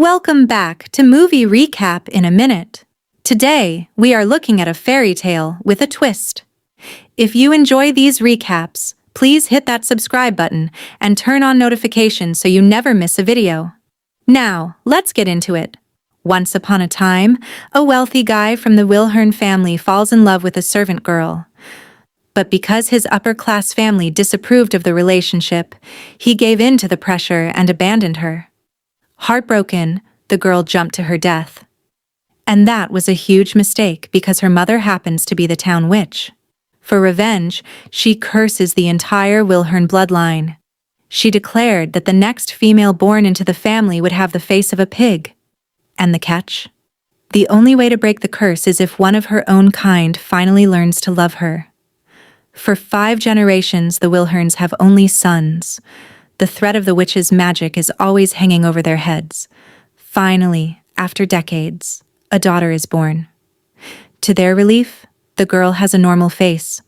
Welcome back to Movie Recap in a Minute. Today, we are looking at a fairy tale with a twist. If you enjoy these recaps, please hit that subscribe button and turn on notifications so you never miss a video. Now, let's get into it. Once upon a time, a wealthy guy from the Wilhern family falls in love with a servant girl. But because his upper-class family disapproved of the relationship, he gave in to the pressure and abandoned her. Heartbroken, the girl jumped to her death. And that was a huge mistake because her mother happens to be the town witch. For revenge, she curses the entire Wilhern bloodline. She declared that the next female born into the family would have the face of a pig. And the catch? The only way to break the curse is if one of her own kind finally learns to love her. For 5 generations, the Wilherns have only sons. The threat of the witch's magic is always hanging over their heads. Finally, after decades, a daughter is born. To their relief, the girl has a normal face.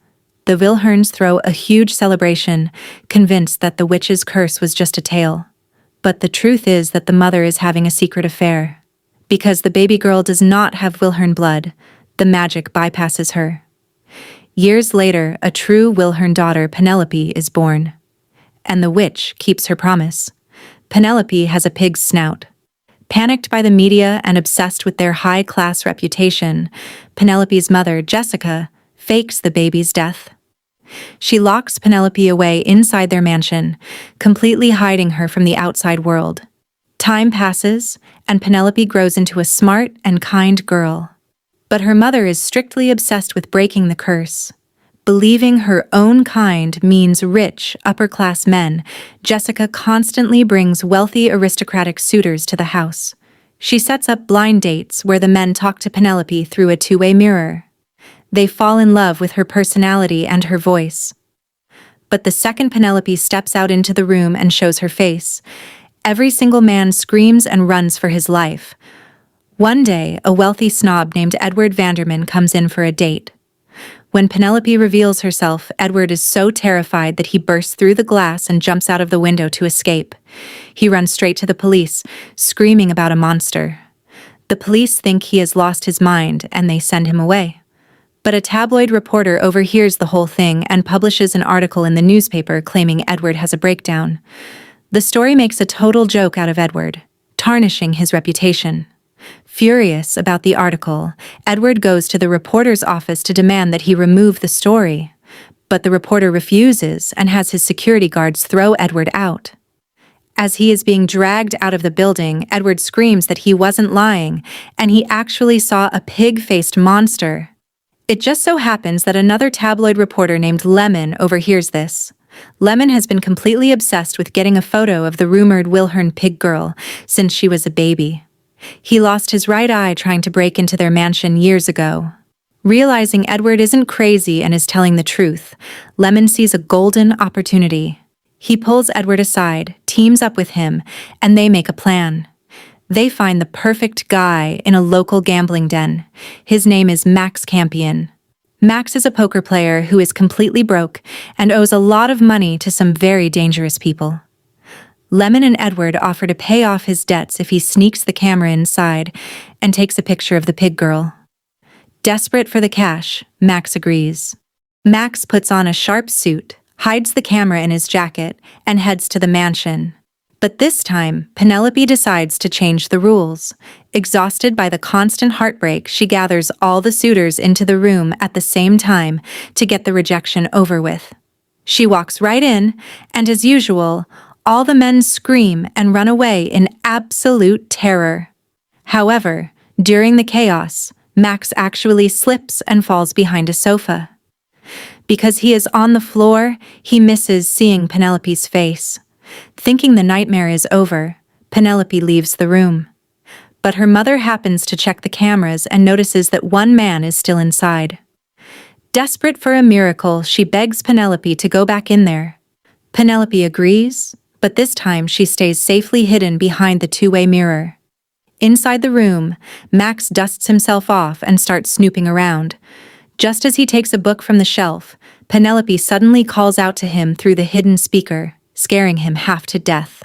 The Wilherns throw a huge celebration, convinced that the witch's curse was just a tale. But the truth is that the mother is having a secret affair. Because the baby girl does not have Wilhern blood, the magic bypasses her. Years later, a true Wilhern daughter, Penelope, is born. And the witch keeps her promise. Penelope has a pig's snout. Panicked by the media and obsessed with their high-class reputation, Penelope's mother, Jessica, fakes the baby's death. She locks Penelope away inside their mansion, completely hiding her from the outside world. Time passes, and Penelope grows into a smart and kind girl. But her mother is strictly obsessed with breaking the curse. Believing her own kind means rich, upper-class men, Jessica constantly brings wealthy aristocratic suitors to the house. She sets up blind dates where the men talk to Penelope through a two-way mirror. They fall in love with her personality and her voice. But the second Penelope steps out into the room and shows her face, every single man screams and runs for his life. One day, a wealthy snob named Edward Vanderman comes in for a date. When Penelope reveals herself, Edward is so terrified that he bursts through the glass and jumps out of the window to escape. He runs straight to the police, screaming about a monster. The police think he has lost his mind and they send him away. But a tabloid reporter overhears the whole thing and publishes an article in the newspaper claiming Edward has a breakdown. The story makes a total joke out of Edward, tarnishing his reputation. Furious about the article, Edward goes to the reporter's office to demand that he remove the story. But the reporter refuses and has his security guards throw Edward out. As he is being dragged out of the building, Edward screams that he wasn't lying, and he actually saw a pig-faced monster. It just so happens that another tabloid reporter named Lemon overhears this. Lemon has been completely obsessed with getting a photo of the rumored Wilhern pig girl since she was a baby. He lost his right eye trying to break into their mansion years ago. Realizing Edward isn't crazy and is telling the truth, Lemon sees a golden opportunity. He pulls Edward aside, teams up with him, and they make a plan. They find the perfect guy in a local gambling den. His name is Max Campion. Max is a poker player who is completely broke and owes a lot of money to some very dangerous people. Lemon and Edward offer to pay off his debts if he sneaks the camera inside and takes a picture of the pig girl. Desperate for the cash, Max agrees. Max puts on a sharp suit, hides the camera in his jacket, and heads to the mansion. But this time, Penelope decides to change the rules. Exhausted by the constant heartbreak, she gathers all the suitors into the room at the same time to get the rejection over with. She walks right in, and as usual, all the men scream and run away in absolute terror. However, during the chaos, Max actually slips and falls behind a sofa. Because he is on the floor, he misses seeing Penelope's face. Thinking the nightmare is over, Penelope leaves the room. But her mother happens to check the cameras and notices that one man is still inside. Desperate for a miracle, she begs Penelope to go back in there. Penelope agrees, but this time she stays safely hidden behind the two-way mirror. Inside the room, Max dusts himself off and starts snooping around. Just as he takes a book from the shelf, Penelope suddenly calls out to him through the hidden speaker, scaring him half to death.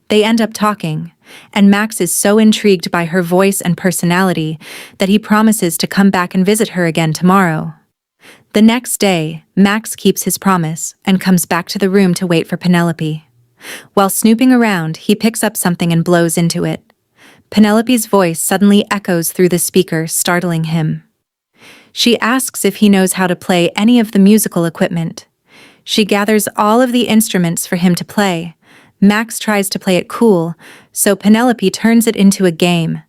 They end up talking, and Max is so intrigued by her voice and personality that he promises to come back and visit her again tomorrow. The next day, Max keeps his promise and comes back to the room to wait for Penelope. While snooping around, he picks up something and blows into it. Penelope's voice suddenly echoes through the speaker, startling him. She asks if he knows how to play any of the musical equipment. She gathers all of the instruments for him to play. Max tries to play it cool, so Penelope turns it into a game.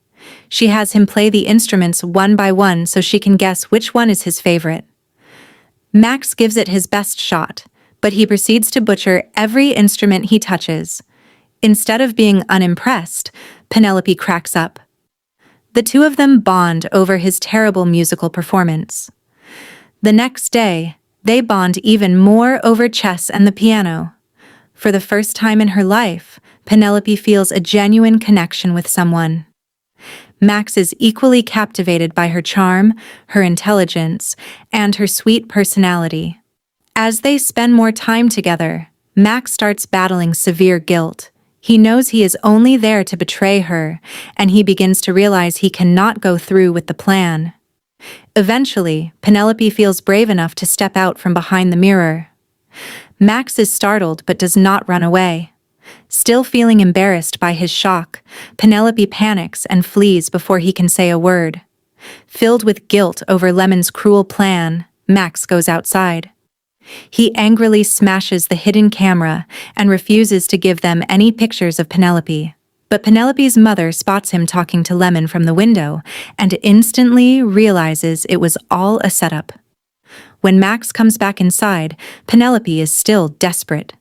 She has him play the instruments one by one so she can guess which one is his favorite. Max gives it his best shot, but he proceeds to butcher every instrument he touches. Instead of being unimpressed, Penelope cracks up. The two of them bond over his terrible musical performance. The next day, they bond even more over chess and the piano. For the first time in her life, Penelope feels a genuine connection with someone. Max is equally captivated by her charm, her intelligence, and her sweet personality. As they spend more time together, Max starts battling severe guilt. He knows he is only there to betray her, and he begins to realize he cannot go through with the plan. Eventually, Penelope feels brave enough to step out from behind the mirror. Max is startled but does not run away. Still feeling embarrassed by his shock, Penelope panics and flees before he can say a word. Filled with guilt over Lemon's cruel plan, Max goes outside. He angrily smashes the hidden camera and refuses to give them any pictures of Penelope. But Penelope's mother spots him talking to Lemon from the window and instantly realizes it was all a setup. When Max comes back inside, Penelope is still desperate.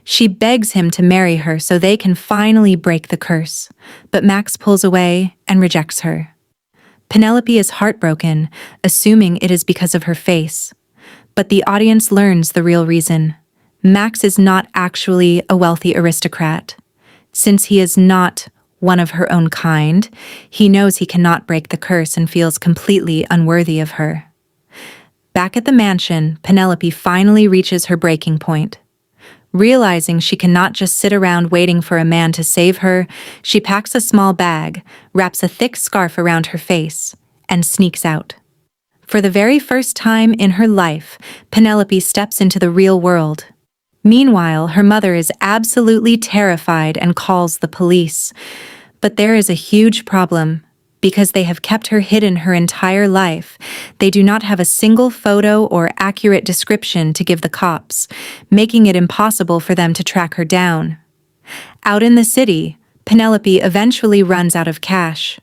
She begs him to marry her so they can finally break the curse, but Max pulls away and rejects her. Penelope is heartbroken, assuming it is because of her face. But the audience learns the real reason. Max is not actually a wealthy aristocrat. Since he is not one of her own kind, he knows he cannot break the curse and feels completely unworthy of her. Back at the mansion, Penelope finally reaches her breaking point. Realizing she cannot just sit around waiting for a man to save her, she packs a small bag, wraps a thick scarf around her face, and sneaks out. For the very first time in her life, Penelope steps into the real world. Meanwhile, her mother is absolutely terrified and calls the police. But there is a huge problem. Because they have kept her hidden her entire life, they do not have a single photo or accurate description to give the cops, making it impossible for them to track her down. Out in the city, Penelope eventually runs out of cash.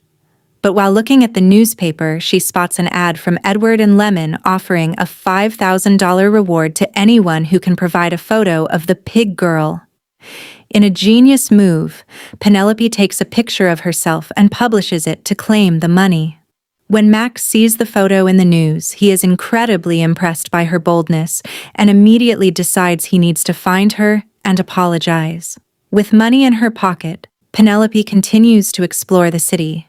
But while looking at the newspaper, she spots an ad from Edward and Lemon offering a $5,000 reward to anyone who can provide a photo of the pig girl. In a genius move, Penelope takes a picture of herself and publishes it to claim the money. When Max sees the photo in the news, he is incredibly impressed by her boldness and immediately decides he needs to find her and apologize. With money in her pocket, Penelope continues to explore the city.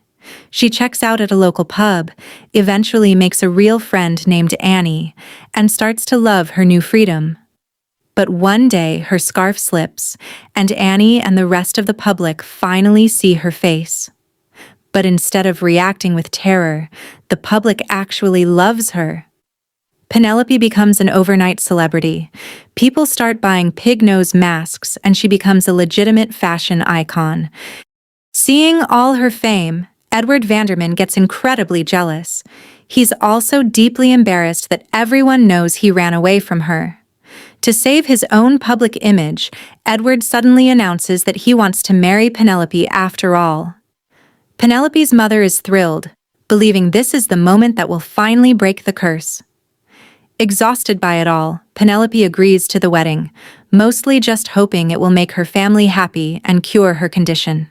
She checks out at a local pub, eventually makes a real friend named Annie, and starts to love her new freedom. But one day her scarf slips, and Annie and the rest of the public finally see her face. But instead of reacting with terror, the public actually loves her. Penelope becomes an overnight celebrity. People start buying pig-nose masks, and she becomes a legitimate fashion icon. Seeing all her fame, Edward Vanderman gets incredibly jealous. He's also deeply embarrassed that everyone knows he ran away from her. To save his own public image, Edward suddenly announces that he wants to marry Penelope after all. Penelope's mother is thrilled, believing this is the moment that will finally break the curse. Exhausted by it all, Penelope agrees to the wedding, mostly just hoping it will make her family happy and cure her condition.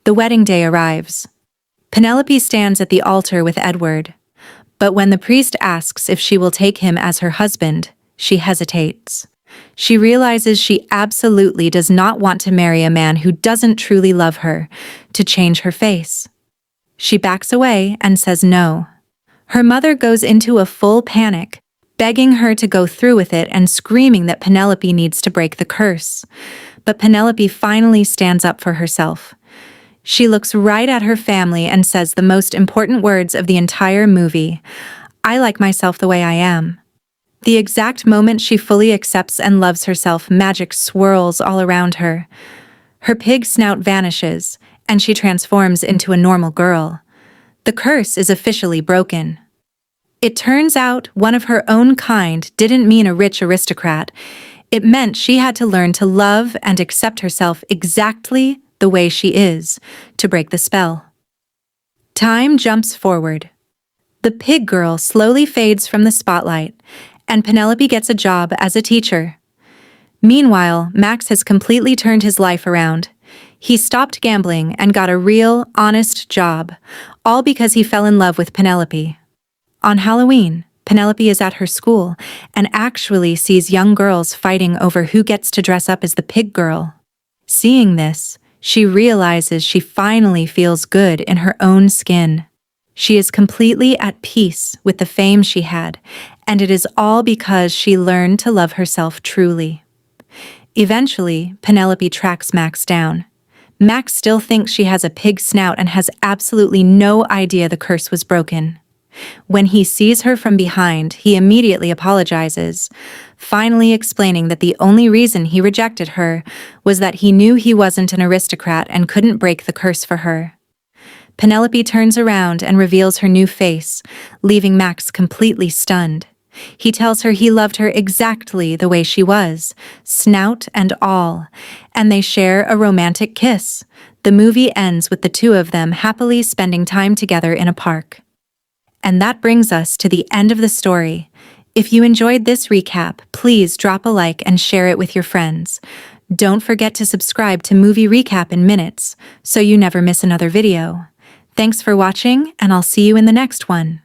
The wedding day arrives. Penelope stands at the altar with Edward, but when the priest asks if she will take him as her husband, she hesitates. She realizes she absolutely does not want to marry a man who doesn't truly love her, to change her face. She backs away and says no. Her mother goes into a full panic, begging her to go through with it and screaming that Penelope needs to break the curse. But Penelope finally stands up for herself. She looks right at her family and says the most important words of the entire movie. I like myself the way I am. The exact moment she fully accepts and loves herself, magic swirls all around her. Her pig snout vanishes, and she transforms into a normal girl. The curse is officially broken. It turns out one of her own kind didn't mean a rich aristocrat. It meant she had to learn to love and accept herself exactly the way she is to break the spell. Time jumps forward. The pig girl slowly fades from the spotlight, and Penelope gets a job as a teacher. Meanwhile, Max has completely turned his life around. He stopped gambling and got a real, honest job, all because he fell in love with Penelope. On Halloween, Penelope is at her school and actually sees young girls fighting over who gets to dress up as the pig girl. Seeing this, she realizes she finally feels good in her own skin. She is completely at peace with the fame she had, and it is all because she learned to love herself truly. Eventually, Penelope tracks Max down. Max still thinks she has a pig snout and has absolutely no idea the curse was broken. When he sees her from behind, he immediately apologizes, finally explaining that the only reason he rejected her was that he knew he wasn't an aristocrat and couldn't break the curse for her. Penelope turns around and reveals her new face, leaving Max completely stunned. He tells her he loved her exactly the way she was, snout and all, and they share a romantic kiss. The movie ends with the two of them happily spending time together in a park. And that brings us to the end of the story. If you enjoyed this recap, please drop a like and share it with your friends. Don't forget to subscribe to Movie Recap in Minutes so you never miss another video. Thanks for watching, and I'll see you in the next one.